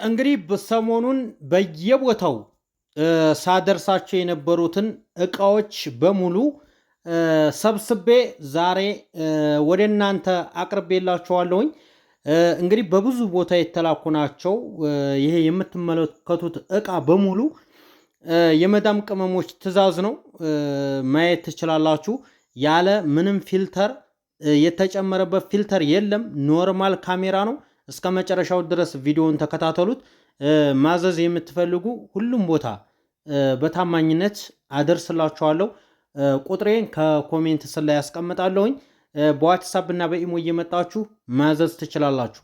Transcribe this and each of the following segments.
እንግዲህ በሰሞኑን በየቦታው ሳደርሳቸው የነበሩትን እቃዎች በሙሉ ሰብስቤ ዛሬ ወደ እናንተ አቅርቤላችኋለሁኝ። እንግዲህ በብዙ ቦታ የተላኩ ናቸው። ይሄ የምትመለከቱት እቃ በሙሉ የመዳም ቅመሞች ትዕዛዝ ነው። ማየት ትችላላችሁ። ያለ ምንም ፊልተር የተጨመረበት ፊልተር የለም። ኖርማል ካሜራ ነው። እስከ መጨረሻው ድረስ ቪዲዮውን ተከታተሉት። ማዘዝ የምትፈልጉ ሁሉም ቦታ በታማኝነት አደርስላችኋለሁ። ቁጥሬን ከኮሜንት ስር ላይ ያስቀምጣለሁኝ። በዋትሳፕ እና በኢሞ እየመጣችሁ ማዘዝ ትችላላችሁ።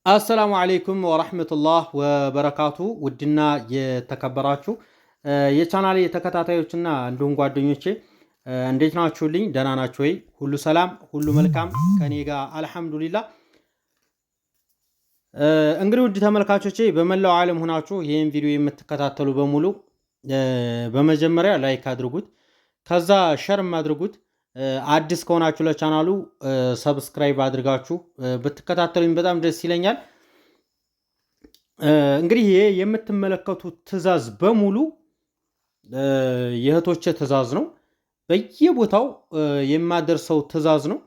አሰላሙ አለይኩም ወራህመቱላህ ወበረካቱ። ውድና የተከበራችሁ የቻናሌ ተከታታዮችና እንዲሁም ጓደኞቼ እንዴት ናችሁልኝ? ደህና ናችሁ ወይ? ሁሉ ሰላም፣ ሁሉ መልካም ከኔ ጋር አልሐምዱሊላህ። እንግዲህ ውድ ተመልካቾቼ በመላው ዓለም ሆናችሁ ይህን ቪዲዮ የምትከታተሉ በሙሉ በመጀመሪያ ላይክ አድርጉት፣ ከዛ ሸርም አድርጉት። አዲስ ከሆናችሁ ለቻናሉ ሰብስክራይብ አድርጋችሁ ብትከታተሉኝ በጣም ደስ ይለኛል። እንግዲህ ይሄ የምትመለከቱት ትዕዛዝ በሙሉ የእህቶቼ ትዕዛዝ ነው። በየቦታው የማደርሰው ትዕዛዝ ነው።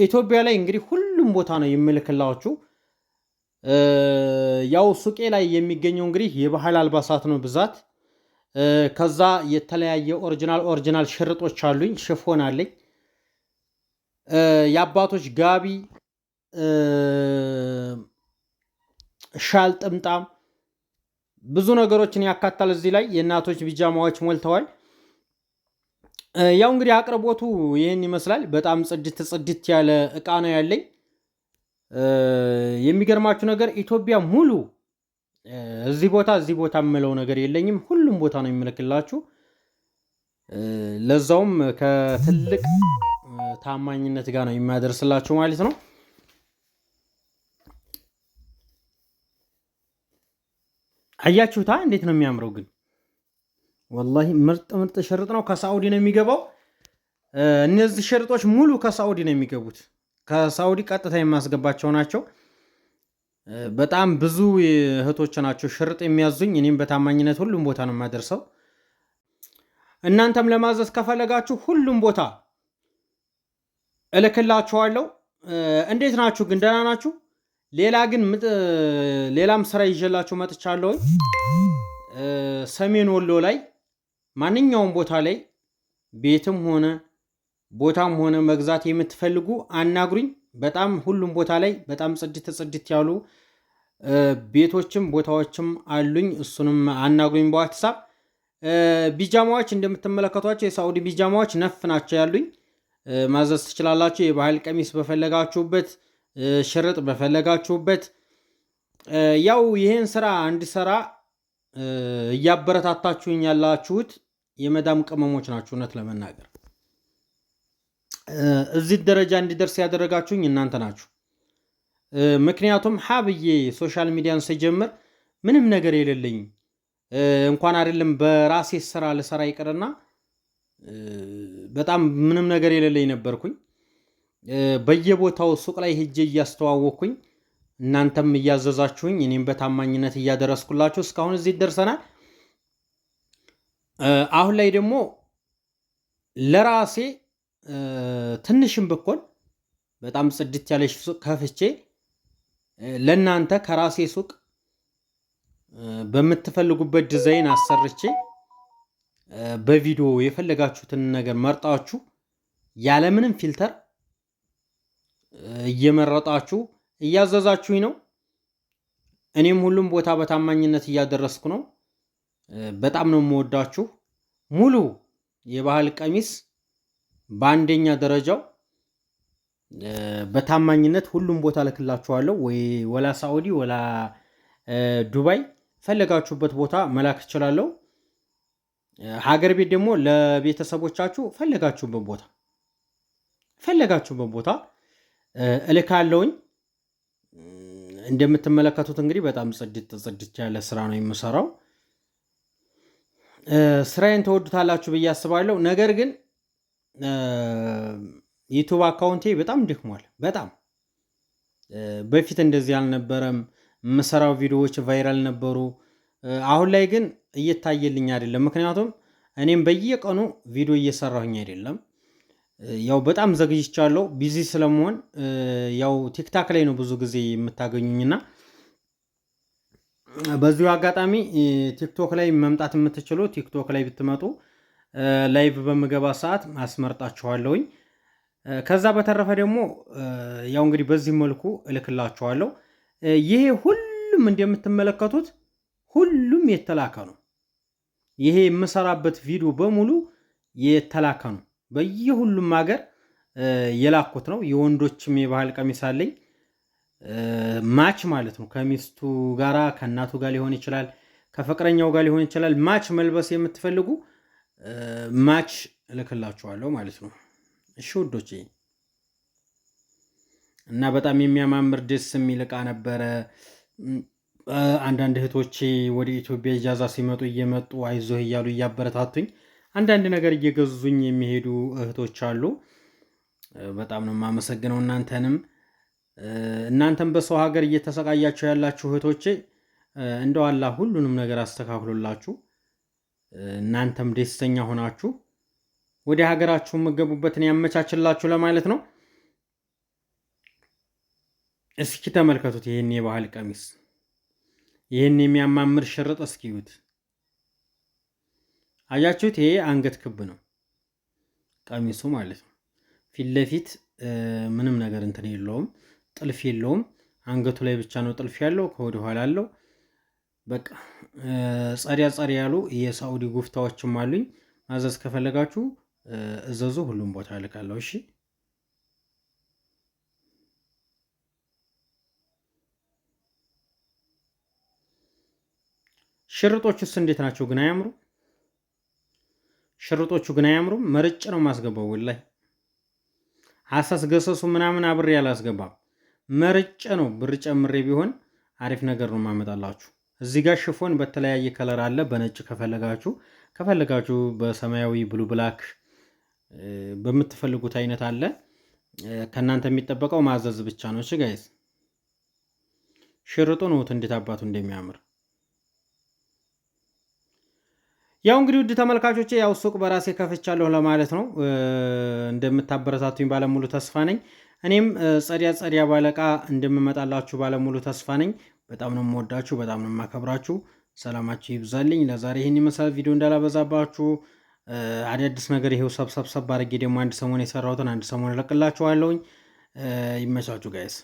ኢትዮጵያ ላይ እንግዲህ ሁሉም ቦታ ነው የምልክላችሁ። ያው ሱቄ ላይ የሚገኘው እንግዲህ የባህል አልባሳት ነው ብዛት። ከዛ የተለያየ ኦሪጂናል ሽርጦች አሉኝ፣ ሽፎን አለኝ፣ የአባቶች ጋቢ፣ ሻል፣ ጥምጣም ብዙ ነገሮችን ያካታል። እዚህ ላይ የእናቶች ቢጃማዎች ሞልተዋል። ያው እንግዲህ አቅርቦቱ ይህን ይመስላል። በጣም ጽድት ያለ እቃ ነው ያለኝ። የሚገርማችሁ ነገር ኢትዮጵያ ሙሉ እዚህ ቦታ የምለው ነገር የለኝም። ሁሉም ቦታ ነው የሚልክላችሁ። ለዛውም ከትልቅ ታማኝነት ጋር ነው የሚያደርስላችሁ ማለት ነው። አያችሁታ እንዴት ነው የሚያምረው ግን ወላሂ ምርጥ ሽርጥ ነው። ከሳዑዲ ነው የሚገባው። እነዚህ ሽርጦች ሙሉ ከሳዑዲ ነው የሚገቡት። ከሳዑዲ ቀጥታ የማስገባቸው ናቸው። በጣም ብዙ እህቶች ናቸው ሽርጥ የሚያዙኝ። እኔም በታማኝነት ሁሉም ቦታ ነው የማደርሰው። እናንተም ለማዘዝ ከፈለጋችሁ ሁሉም ቦታ እልክላችኋለሁ። እንዴት ናችሁ ግን? ደህና ናችሁ? ሌላም ስራ ይዤላችሁ መጥቻለሁ። ሰሜን ወሎ ላይ ማንኛውም ቦታ ላይ ቤትም ሆነ ቦታም ሆነ መግዛት የምትፈልጉ አናግሩኝ። በጣም ሁሉም ቦታ ላይ በጣም ጽድት ያሉ ቤቶችም ቦታዎችም አሉኝ። እሱንም አናግሩኝ በዋትሳፕ። ቢጃማዎች እንደምትመለከቷቸው የሳዑዲ ቢጃማዎች ነፍ ናቸው ያሉኝ። ማዘዝ ትችላላችሁ። የባህል ቀሚስ በፈለጋችሁበት፣ ሽርጥ በፈለጋችሁበት። ያው ይሄን ስራ እንድሰራ እያበረታታችሁኝ ያላችሁት የመዳም ቅመሞች ናችሁ። እውነት ለመናገር እዚህ ደረጃ እንዲደርስ ያደረጋችሁኝ እናንተ ናችሁ። ምክንያቱም ሀብዬ ሶሻል ሚዲያን ስጀምር ምንም ነገር የሌለኝ እንኳን አይደለም በራሴ ስራ ልሰራ ይቅርና በጣም ምንም ነገር የሌለኝ ነበርኩኝ። በየቦታው ሱቅ ላይ ሄጄ እያስተዋወቅኩኝ እናንተም እያዘዛችሁኝ እኔም በታማኝነት እያደረስኩላችሁ እስካሁን እዚህ ደርሰናል። አሁን ላይ ደግሞ ለራሴ ትንሽም ብኮን በጣም ጽድት ያለች ሱቅ ከፍቼ ለእናንተ ከራሴ ሱቅ በምትፈልጉበት ዲዛይን አሰርቼ በቪዲዮ የፈለጋችሁትን ነገር መርጣችሁ ያለምንም ፊልተር እየመረጣችሁ እያዘዛችሁኝ ነው። እኔም ሁሉም ቦታ በታማኝነት እያደረስኩ ነው። በጣም ነው የምወዳችሁ። ሙሉ የባህል ቀሚስ በአንደኛ ደረጃው በታማኝነት ሁሉም ቦታ ልክላችኋለሁ። ወላ ሳዑዲ ወላ ዱባይ ፈለጋችሁበት ቦታ መላክ እችላለሁ። ሀገር ቤት ደግሞ ለቤተሰቦቻችሁ ፈለጋችሁበት ቦታ እልካለሁኝ። እንደምትመለከቱት እንግዲህ በጣም ጽድት ያለ ስራ ነው የምሰራው። ስራዬን ተወዱታላችሁ ብዬ አስባለሁ። ነገር ግን ዩቱብ አካውንቴ በጣም ደክሟል። በጣም በፊት እንደዚህ አልነበረም። የምሰራው ቪዲዮዎች ቫይራል ነበሩ። አሁን ላይ ግን እየታየልኝ አይደለም። ምክንያቱም እኔም በየቀኑ ቪዲዮ እየሰራሁኝ አይደለም። ያው በጣም ዘግይቻለሁ ቢዚ ስለመሆን። ያው ቲክታክ ላይ ነው ብዙ ጊዜ የምታገኙኝና በዚሁ አጋጣሚ ቲክቶክ ላይ መምጣት የምትችሉ ቲክቶክ ላይ ብትመጡ ላይቭ በምገባ ሰዓት አስመርጣችኋለሁኝ። ከዛ በተረፈ ደግሞ ያው እንግዲህ በዚህ መልኩ እልክላችኋለሁ። ይሄ ሁሉም እንደምትመለከቱት ሁሉም የተላከ ነው። ይሄ የምሰራበት ቪዲዮ በሙሉ የተላከ ነው። በየሁሉም ሀገር የላኩት ነው። የወንዶችም የባህል ቀሚስ አለኝ ማች ማለት ነው። ከሚስቱ ጋራ ከእናቱ ጋር ሊሆን ይችላል፣ ከፍቅረኛው ጋር ሊሆን ይችላል። ማች መልበስ የምትፈልጉ ማች እልክላችኋለሁ ማለት ነው። እሺ ውዶቼ፣ እና በጣም የሚያማምር ደስ የሚል እቃ ነበረ። አንዳንድ እህቶቼ ወደ ኢትዮጵያ ኢጃዛ ሲመጡ እየመጡ አይዞህ እያሉ እያበረታቱኝ አንዳንድ ነገር እየገዙኝ የሚሄዱ እህቶች አሉ። በጣም ነው የማመሰግነው እናንተም በሰው ሀገር እየተሰቃያችሁ ያላችሁ እህቶቼ እንደው አላህ ሁሉንም ነገር አስተካክሎላችሁ እናንተም ደስተኛ ሆናችሁ ወደ ሀገራችሁ የምትገቡበትን ያመቻችላችሁ ለማለት ነው። እስኪ ተመልከቱት ይሄን የባህል ቀሚስ፣ ይሄን የሚያማምር ሽርጥ እስኪዩት። አያችሁት? ይሄ አንገት ክብ ነው ቀሚሱ ማለት ነው። ፊት ለፊት ምንም ነገር እንትን የለውም፣ ጥልፍ የለውም። አንገቱ ላይ ብቻ ነው ጥልፍ ያለው፣ ከወደ ኋላ አለው። በቃ ጸሪያ ያሉ የሳዑዲ ጉፍታዎችም አሉኝ። ማዘዝ ከፈለጋችሁ እዘዙ፣ ሁሉም ቦታ እልካለሁ። እሺ ሽርጦቹስ እንዴት ናቸው ግን? አያምሩ? ሽርጦቹ ግን አያምሩም? መርጭ ነው ማስገባው። ወላሂ አሳስ ገሰሱ ምናምን አብሬ ያላስገባም፣ መርጭ ነው። ብር ጨምሬ ቢሆን አሪፍ ነገር ነው ማመጣላችሁ። እዚህ ጋር ሽፎን በተለያየ ከለር አለ። በነጭ ከፈለጋችሁ በሰማያዊ ብሉ ብላክ በምትፈልጉት አይነት አለ። ከእናንተ የሚጠበቀው ማዘዝ ብቻ ነው። እሺ ጋይስ፣ ሽርጡ ነው እንዴት አባቱ እንደሚያምር። ያው እንግዲህ ውድ ተመልካቾቼ ያው ሱቅ በራሴ ከፍቻለሁ ለማለት ነው። እንደምታበረታቱኝ ባለሙሉ ተስፋ ነኝ። እኔም ጸዲያ ባለቃ እንደምመጣላችሁ ባለሙሉ ተስፋ ነኝ። በጣም ነው የምወዳችሁ፣ በጣም ነው የማከብራችሁ። ሰላማችሁ ይብዛልኝ። ለዛሬ ይህን ይመስላል። ቪዲዮ እንዳላበዛባችሁ አዳዲስ ነገር ይሄው ሰብሰብ አድርጌ ደግሞ አንድ ሰሞን የሰራሁትን አንድ ሰሞን እለቅላችኋለሁኝ። ይመቻችሁ ጋይስ።